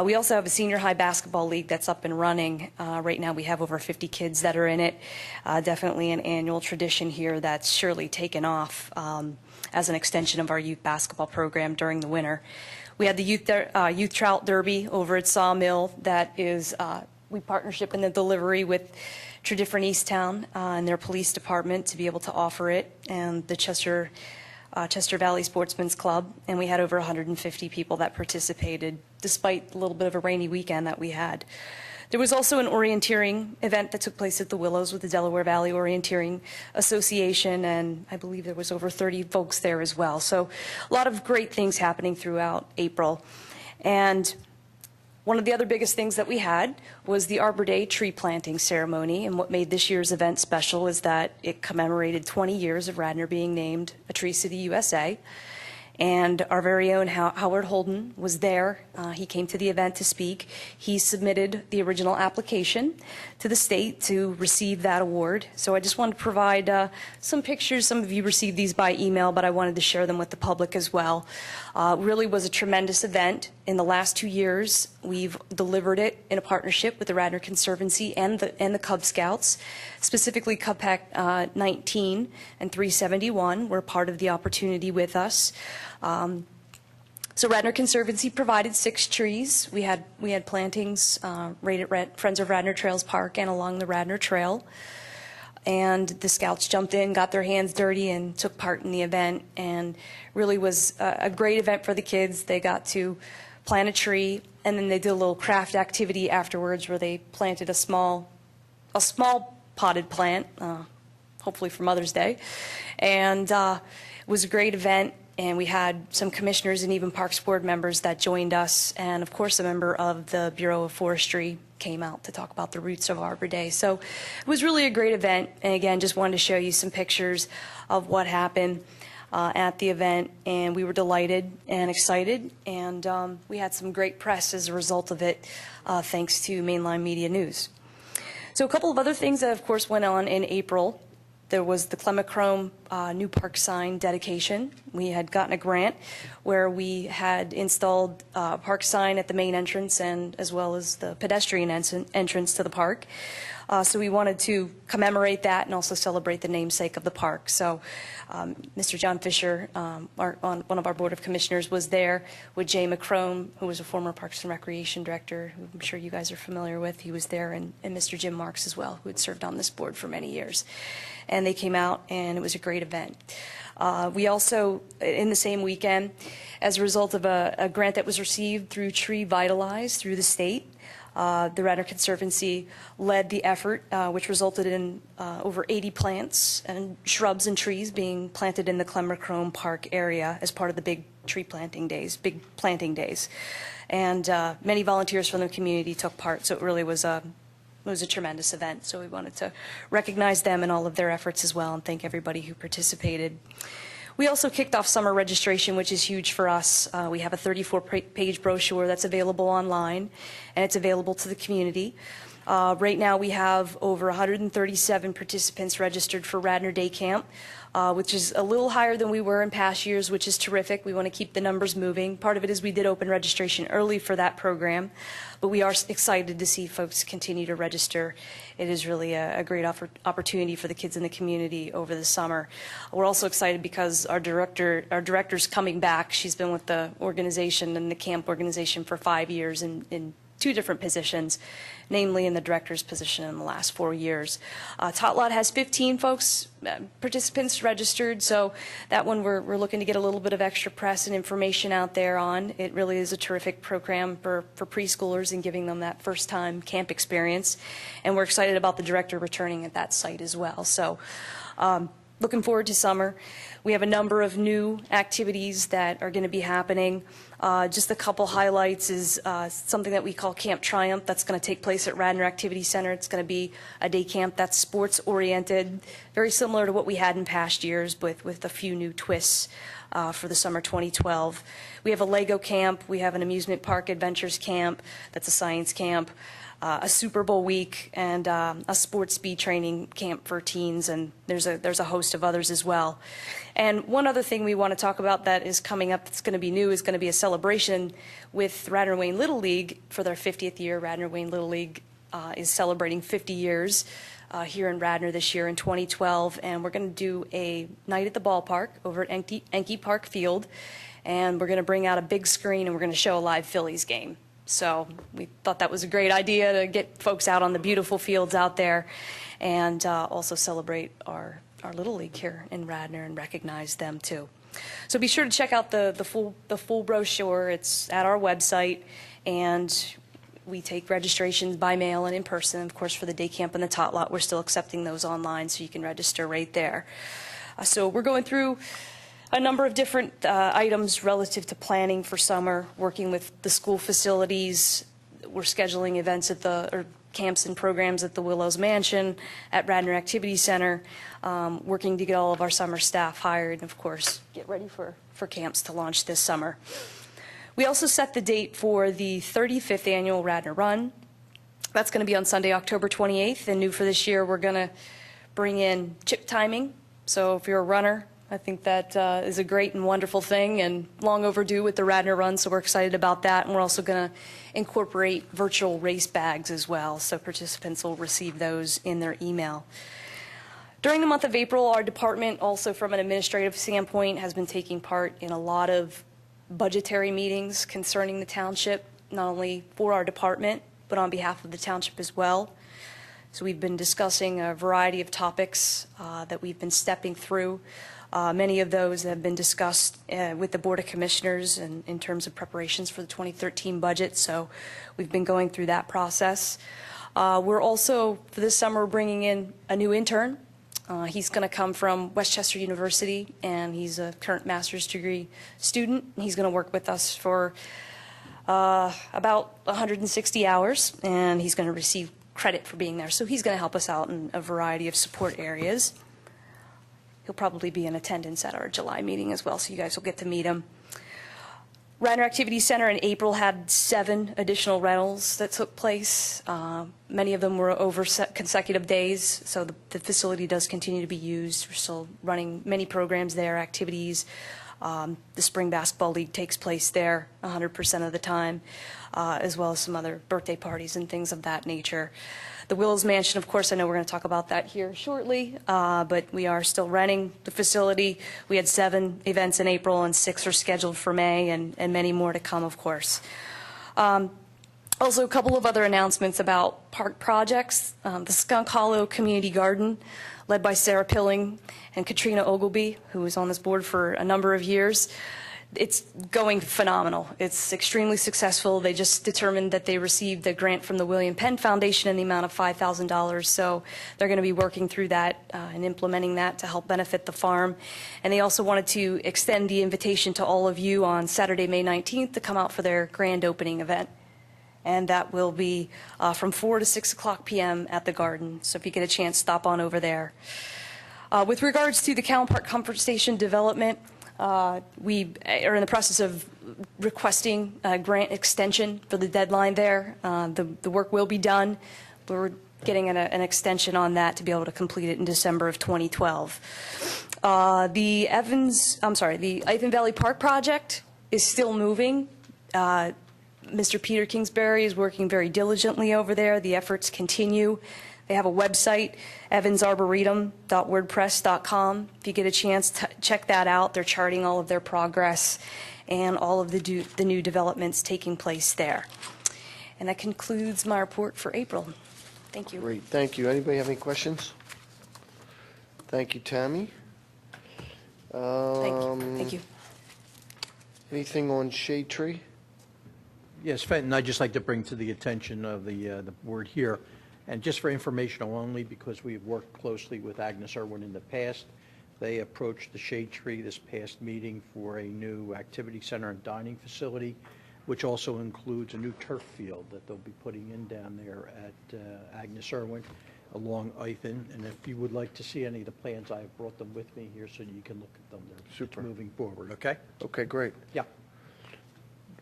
We also have a senior high basketball league that's up and running. Right now we have over 50 kids that are in it. Definitely an annual tradition here that's surely taken off as an extension of our youth basketball program during the winter. We had the youth trout derby over at Sawmill that is we partnership in the delivery with Tredyffrin Easttown and their police department to be able to offer it, and the Chester Valley Sportsman's Club, and we had over 150 people that participated despite a little bit of a rainy weekend that we had. There was also an orienteering event that took place at the Willows with the Delaware Valley Orienteering Association, and I believe there was over 30 folks there as well. So a lot of great things happening throughout April. And one of the other biggest things that we had was the Arbor Day tree planting ceremony, and what made this year's event special is that it commemorated 20 years of Radnor being named a Tree City USA. And our very own Howard Holden was there. He came to the event to speak. He submitted the original application to the state to receive that award. So I just wanted to provide some pictures. Some of you received these by email, but I wanted to share them with the public as well. Really was a tremendous event. In the last 2 years, we've delivered it in a partnership with the Radnor Conservancy and the Cub Scouts. Specifically, Cub Pack 19 and 371 were part of the opportunity with us. So Radnor Conservancy provided 6 trees. We had plantings right at Friends of Radnor Trails Park and along the Radnor Trail. And the Scouts jumped in, got their hands dirty, and took part in the event. And really was a great event for the kids. They got to plant a tree, and then they did a little craft activity afterwards where they planted a small potted plant, hopefully for Mother's Day. And it was a great event. And we had some commissioners and even Parks Board members that joined us. And of course, a member of the Bureau of Forestry came out to talk about the roots of Arbor Day. So it was really a great event. And again, just wanted to show you some pictures of what happened at the event. And we were delighted and excited. And we had some great press as a result of it, thanks to Mainline Media News. So a couple of other things that, of course, went on in April. There was the Clemachrome new park sign dedication. We had gotten a grant where we had installed a park sign at the main entrance and as well as the pedestrian entrance to the park. So we wanted to commemorate that and also celebrate the namesake of the park. So Mr. John Fisher, one of our Board of Commissioners, was there with Jay McCrone, who was a former Parks and Recreation Director, who I'm sure you guys are familiar with. He was there, and Mr. Jim Marks as well, who had served on this board for many years. And they came out, and it was a great event. We also, in the same weekend, as a result of a grant that was received through Tree Vitalize through the state, the Radnor Conservancy led the effort, which resulted in over 80 plants and shrubs and trees being planted in the Clemachrome Park area as part of the big planting days. And many volunteers from the community took part, so it really was a tremendous event. So we wanted to recognize them and all of their efforts as well and thank everybody who participated. We also kicked off summer registration, which is huge for us. We have a 34-page brochure that's available online, and it's available to the community. Right now we have over 137 participants registered for Radnor Day Camp, which is a little higher than we were in past years, which is terrific. We want to keep the numbers moving. Part of it is we did open registration early for that program, but we are excited to see folks continue to register. It is really a great opportunity for the kids in the community over the summer. We're also excited because our director's coming back. She's been with the organization and the camp organization for 5 years in 2 different positions, namely in the director's position in the last 4 years. Tot Lot has 15 participants registered, so that one we're looking to get a little bit of extra press and information out there on. It really is a terrific program for preschoolers and giving them that first-time camp experience, and we're excited about the director returning at that site as well. So looking forward to summer. We have a number of new activities that are going to be happening. Just a couple highlights is something that we call Camp Triumph that's going to take place at Radnor Activity Center. It's going to be a day camp that's sports-oriented, very similar to what we had in past years, but with a few new twists for the summer 2012. We have a Lego camp. We have an amusement park adventures camp that's a science camp. A Super Bowl week, and a sports speed training camp for teens, and there's a host of others as well. And one other thing we want to talk about that is coming up that's going to be new is going to be a celebration with Radnor Wayne Little League for their 50th year. Radnor Wayne Little League is celebrating 50 years here in Radnor this year in 2012, and we're going to do a night at the ballpark over at Enke Park Field, and we're going to bring out a big screen and we're going to show a live Phillies game. So we thought that was a great idea to get folks out on the beautiful fields out there and also celebrate our Little League here in Radnor and recognize them too. So be sure to check out the full brochure. It's at our website, and we take registrations by mail and in person. Of course, for the day camp and the tot lot, we're still accepting those online, so you can register right there. So we're going through a number of different items relative to planning for summer, working with the school facilities. We're scheduling events at or camps and programs at the Willows Mansion, at Radnor Activity Center, working to get all of our summer staff hired, and of course, get ready for camps to launch this summer. We also set the date for the 35th annual Radnor Run. That's going to be on Sunday, October 28th, and new for this year, we're going to bring in chip timing. So if you're a runner, I think that is a great and wonderful thing and long overdue with the Radnor Run, so we're excited about that. And we're also going to incorporate virtual race bags as well, so participants will receive those in their email. During the month of April, our department, also from an administrative standpoint, has been taking part in a lot of budgetary meetings concerning the township, not only for our department, but on behalf of the township as well. So we've been discussing a variety of topics that we've been stepping through. Many of those have been discussed with the Board of Commissioners in terms of preparations for the 2013 budget, so we've been going through that process. We're also, for this summer, bringing in a new intern. He's going to come from Westchester University, and he's a current master's degree student. He's going to work with us for about 160 hours, and he's going to receive credit for being there. So he's going to help us out in a variety of support areas. He'll probably be in attendance at our July meeting as well, so you guys will get to meet him. Radnor Activity Center in April had 7 additional rentals that took place. Many of them were over consecutive days, so the facility does continue to be used. We're still running many programs there, activities. The Spring Basketball League takes place there 100% of the time, as well as some other birthday parties and things of that nature. The Willows Mansion, of course, I know we're going to talk about that here shortly, but we are still renting the facility. We had 7 events in April, and 6 are scheduled for May, and many more to come, of course. Also, a couple of other announcements about park projects. The Skunk Hollow Community Garden, led by Sarah Pilling and Katrina Ogilby, who was on this board for a number of years. It's going phenomenal. It's extremely successful. They just determined that they received a grant from the William Penn Foundation in the amount of $5,000. So they're going to be working through that and implementing that to help benefit the farm. And they also wanted to extend the invitation to all of you on Saturday, May 19th to come out for their grand opening event. And that will be from 4 to 6 o'clock p.m. at the garden. So if you get a chance, stop on over there. With regards to the Callan Park Comfort Station development, we are in the process of requesting a grant extension for the deadline there. The work will be done. We're getting an extension on that to be able to complete it in December of 2012. The Ithan Valley Park project is still moving. Mr. Peter Kingsbury is working very diligently over there. The efforts continue. They have a website, evansarboretum.wordpress.com. If you get a chance, check that out. They're charting all of their progress and all of the new developments taking place there. And that concludes my report for April. Thank you. Great, thank you. Anybody have any questions? Thank you, Tammy. Thank you. Anything on Shade Tree? Yes, Fenton, I'd just like to bring to the attention of the board here, and just for informational only, because we've worked closely with Agnes Irwin in the past, They approached the Shade Tree this past meeting for a new activity center and dining facility, which also includes a new turf field that they'll be putting in down there at Agnes Irwin along Ithan. And if you would like to see any of the plans, I have brought them with me here so you can look at them. They're Super. moving forward, okay? Okay, great. Yeah.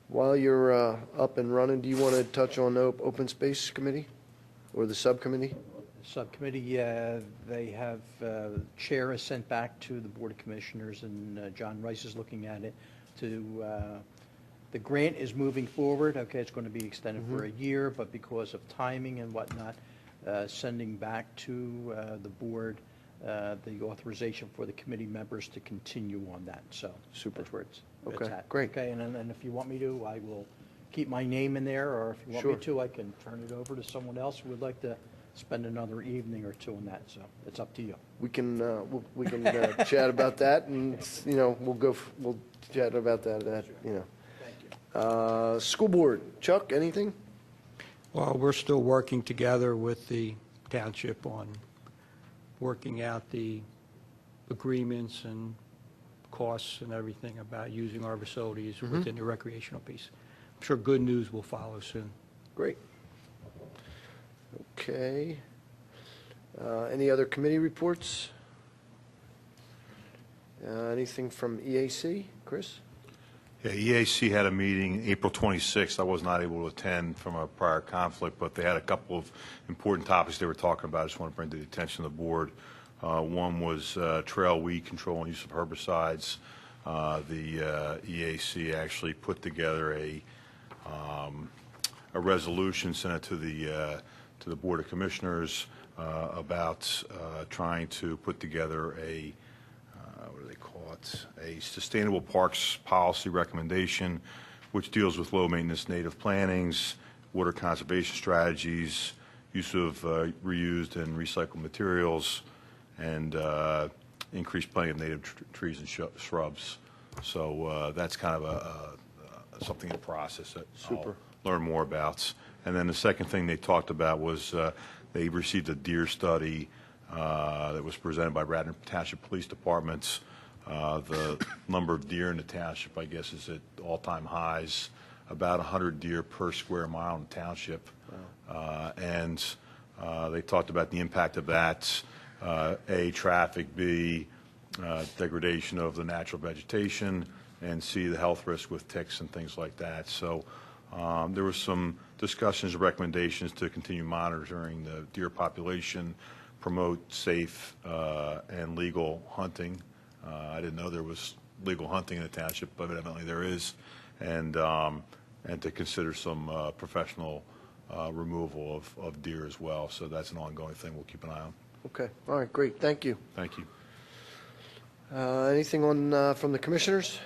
While you're up and running, do you want to touch on the Open Space Committee or the subcommittee? Subcommittee, they have, Chair is sent back to the Board of Commissioners, and John Rice is looking at it to, the grant is moving forward, okay, it's going to be extended for a year, but because of timing and whatnot, sending back to the board the authorization for the committee members to continue on that, so. Super. That's where it's Okay, at. great. Okay, and if you want me to, I will keep my name in there, or if you want me Sure. to, I can turn it over to someone else who would like to spend another evening or two on that, so it's up to you. We can chat about that, and we'll chat about that. School board, Chuck, anything? Well, we're still working together with the township on working out the agreements and costs and everything about using our facilities within the recreational piece. I'm sure good news will follow soon. Great. Okay. Any other committee reports? Anything from EAC? Chris? Yeah, EAC had a meeting April 26th. I was not able to attend from a prior conflict, but they had a couple of important topics they were talking about. I just want to bring to the attention of the board. One was trail weed control and use of herbicides. The EAC actually put together a resolution, sent it to the Board of Commissioners about trying to put together a what do they call it? A sustainable parks policy recommendation, which deals with low-maintenance native plantings, water conservation strategies, use of reused and recycled materials, and increased planting of native trees and shrubs. So that's kind of something in process that Super. I'll learn more about. And then the second thing they talked about was they received a deer study that was presented by Radnor Township Police Departments. The number of deer in the township, I guess, is at all-time highs, about 100 deer per square mile in the township. Wow. And they talked about the impact of that, A, traffic, B, degradation of the natural vegetation, and C, the health risk with ticks and things like that. So there was some discussions and recommendations to continue monitoring the deer population, promote safe and legal hunting. I didn't know there was legal hunting in the township, but evidently there is, and to consider some professional removal of deer as well. So that's an ongoing thing we'll keep an eye on. Okay. All right, great. Thank you. Thank you. Anything on from the commissioners?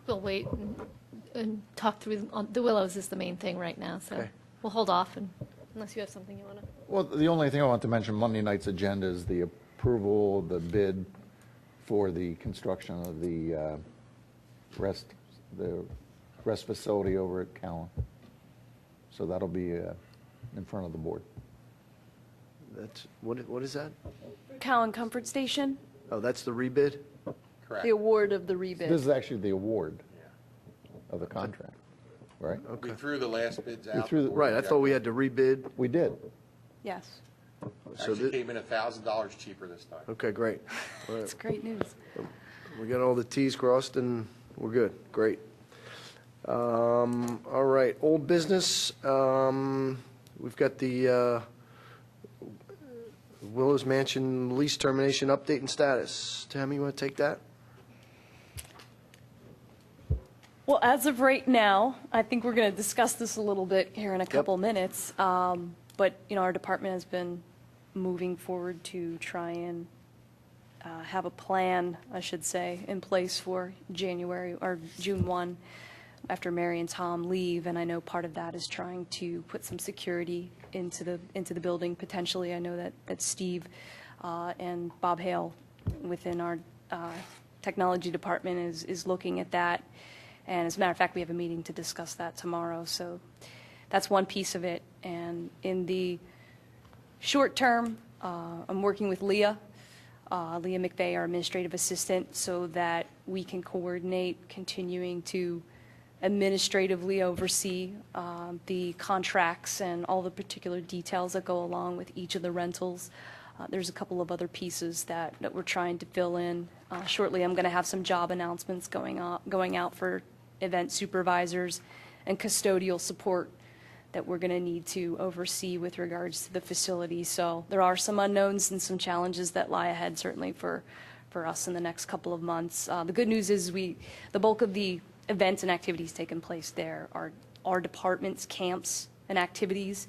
We'll wait and talk through, the Willows is the main thing right now, so Okay. we'll hold off unless you have something you want to. Well, the only thing I want to mention, Monday night's agenda is the approval of the bid for the construction of the rest facility over at Callan. So that'll be in front of the board. That's what is that? Cowan Comfort Station, Oh, that's the rebid? the award of the rebid. This is actually the award of the contract, right? Okay. We threw the last bids We out. threw the- before Right, I thought we had to rebid. We did. Yes, So Actually came in $1,000 cheaper this time. Okay, great. All it's right. great news. We got all the Ts crossed and we're good. Great. All right, old business. We've got the Willows Mansion lease termination update and status. Tammy, you want to take that? Well, as of right now, I think we're going to discuss this a little bit here in a couple minutes. But, our department has been moving forward to try and have a plan, I should say, in place for January or June 1 after Mary and Tom leave. And I know part of that is trying to put some security into the building potentially. I know that Steve and Bob Hale within our technology department is looking at that. And as a matter of fact, we have a meeting to discuss that tomorrow. So that's one piece of it. And in the Short term, I'm working with Leah McVeigh, our administrative assistant, so that we can coordinate continuing to administratively oversee the contracts and all the particular details that go along with each of the rentals. There's a couple of other pieces that we're trying to fill in. Shortly, I'm going to have some job announcements going out for event supervisors and custodial support that we're going to need to oversee with regards to the facility. So there are some unknowns and some challenges that lie ahead, certainly for us in the next couple of months. The good news is the bulk of the events and activities taking place there are our department's camps and activities.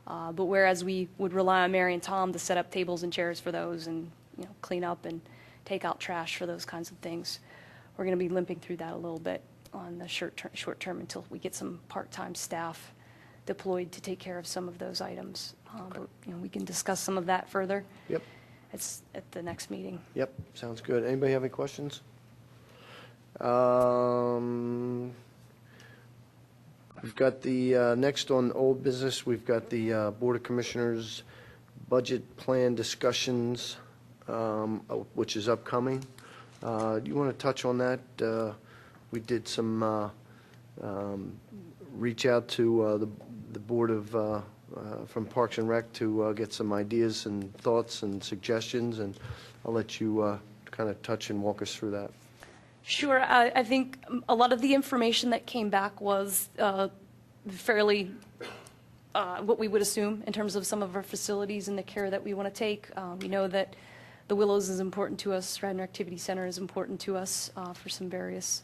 But whereas we would rely on Mary and Tom to set up tables and chairs for those and clean up and take out trash for those kinds of things, we're going to be limping through that a little bit on the short term until we get some part-time staff deployed to take care of some of those items. But we can discuss some of that further. Yep. It's at the next meeting. Yep, sounds good. Anybody have any questions? We've got the, next on old business, we've got the Board of Commissioners budget plan discussions, which is upcoming. Do you want to touch on that? We did some reach out to the Board of, from Parks and Rec to get some ideas and thoughts and suggestions, and I'll let you kind of touch and walk us through that. Sure. I think a lot of the information that came back was fairly what we would assume in terms of some of our facilities and the care that we want to take. We know that the Willows is important to us. Radnor Activity Center is important to us for some various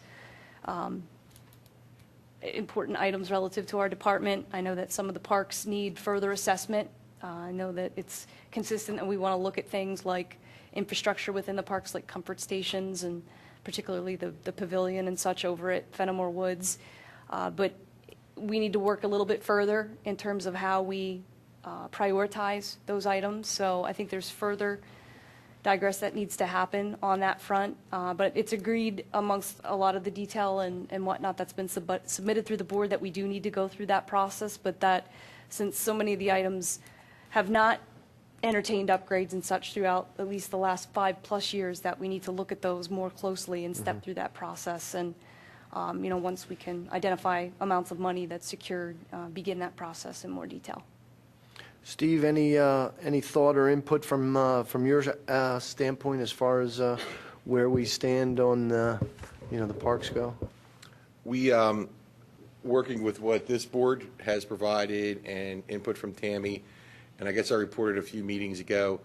important items relative to our department. I know that some of the parks need further assessment. I know that it's consistent and we want to look at things like infrastructure within the parks, like comfort stations and particularly the pavilion and such over at Fenimore Woods. But we need to work a little bit further in terms of how we prioritize those items. So I think there's further digress that needs to happen on that front. But it's agreed amongst a lot of the detail and whatnot that's been submitted through the board that we do need to go through that process, but that since so many of the items have not entertained upgrades and such throughout at least the last 5+ years, that we need to look at those more closely and step through that process. And once we can identify amounts of money that's secured, begin that process in more detail. Steve, any thought or input from your standpoint as far as where we stand on the parks go? We, working with what this board has provided and input from Tammy, and I guess I reported a few meetings ago,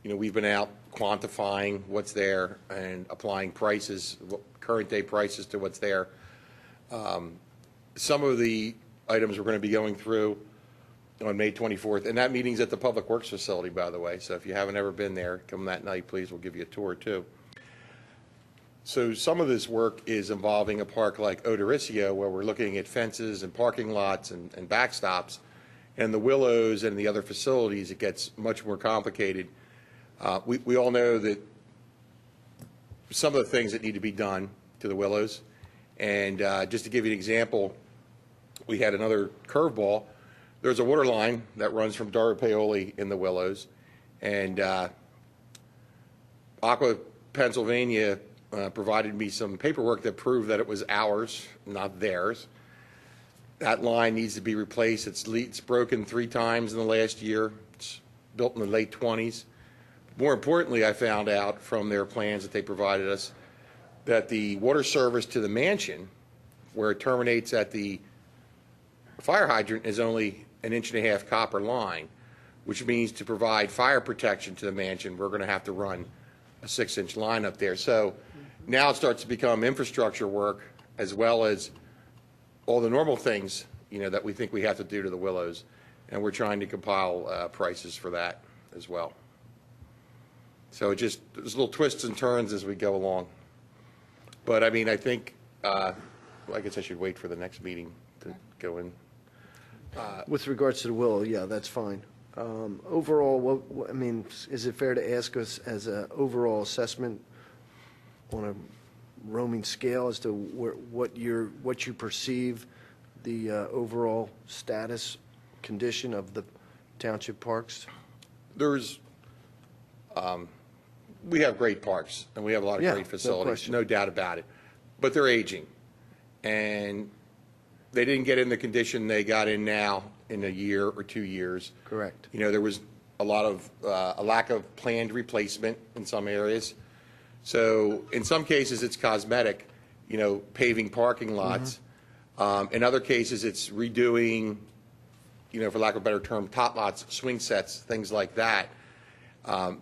we've been out quantifying what's there and applying prices, current day prices to what's there. Some of the items we're going to be going through on May 24th, and that meeting's at the Public Works facility, by the way, so if you haven't ever been there, come that night, please, we'll give you a tour too. So some of this work is involving a park like Odoricio, where we're looking at fences and parking lots and backstops, and the Willows and the other facilities, it gets much more complicated. We all know that some of the things that need to be done to the Willows, and just to give you an example, we had another curveball. There's a water line that runs from Dara Paoli in the Willows, and Aqua Pennsylvania provided me some paperwork that proved that it was ours, not theirs. That line needs to be replaced. It's broken 3 times in the last year. It's built in the late 20s. More importantly, I found out from their plans that they provided us that the water service to the mansion, where it terminates at the fire hydrant, is only 1.5 inch copper line, which means to provide fire protection to the mansion, we're going to have to run a 6-inch line up there. So now it starts to become infrastructure work as well as all the normal things, that we think we have to do to the Willows, and we're trying to compile prices for that as well. So there's little twists and turns as we go along. But I mean, I think, I guess I should wait for the next meeting to go in. With regards to the Willow, yeah, that's fine. Overall, is it fair to ask us as an overall assessment on a roaming scale as to what you perceive the overall status condition of the township parks? there's, we have great parks, and we have a lot of Yeah, great no facilities, question. no doubt about it. But they're aging, and they didn't get in the condition they got in now in a year or 2 years. Correct. You know, there was a lot of, a lack of planned replacement in some areas. So in some cases, it's cosmetic, you know, paving parking lots. In other cases, it's redoing, you know, for lack of a better term, tot lots, swing sets, things like that.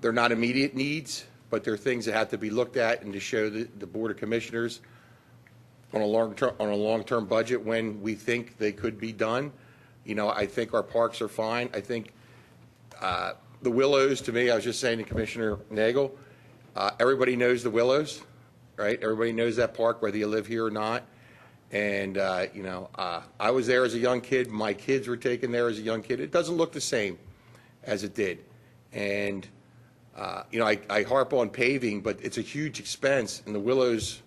They're not immediate needs, but they're things that have to be looked at and to show the Board of Commissioners on a long-term budget when we think they could be done. You know, I think our parks are fine. I think the Willows, to me, I was just saying to Commissioner Nagel, everybody knows the Willows, right? Everybody knows that park, whether you live here or not. And, you know, I was there as a young kid. My kids were taken there as a young kid. It doesn't look the same as it did. And, you know, I harp on paving, but it's a huge expense, and the Willows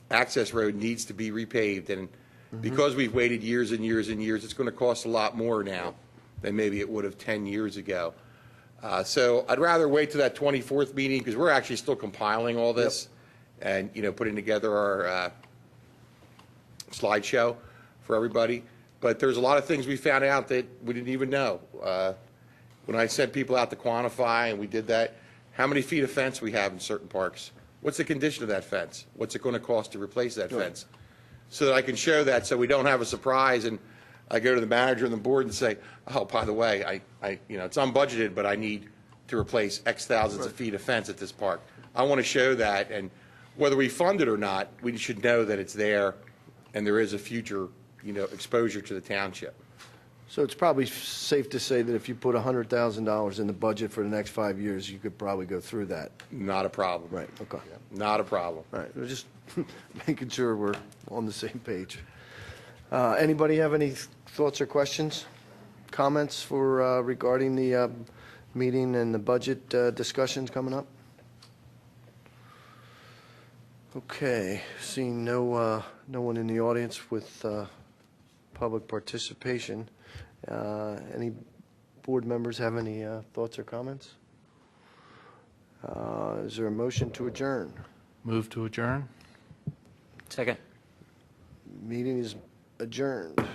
access road needs to be repaved. And because we've waited years and years and years, it's going to cost a lot more now than maybe it would have 10 years ago. So I'd rather wait to that 24th meeting, because we're actually still compiling all this and, you know, putting together our slideshow for everybody. But there's a lot of things we found out that we didn't even know. When I sent people out to quantify, and we did that, how many feet of fence we have in certain parks? What's the condition of that fence? What's it going to cost to replace that fence? So that I can show that, so we don't have a surprise, and I go to the manager and the board and say, oh, by the way, you know, it's unbudgeted, but I need to replace X thousands of feet of fence at this park. I want to show that, and whether we fund it or not, we should know that it's there, and there is a future, you know, exposure to the township. So it's probably safe to say that if you put $100,000 in the budget for the next 5 years, you could probably go through that. Not a problem. Right, okay. Not a problem. All right, we're just making sure we're on the same page. Anybody have any thoughts or questions, comments for regarding the meeting and the budget discussions coming up? Okay, seeing no one in the audience with public participation, any board members have any thoughts or comments? Is there a motion to adjourn? Move to adjourn? Second. Meeting is adjourned.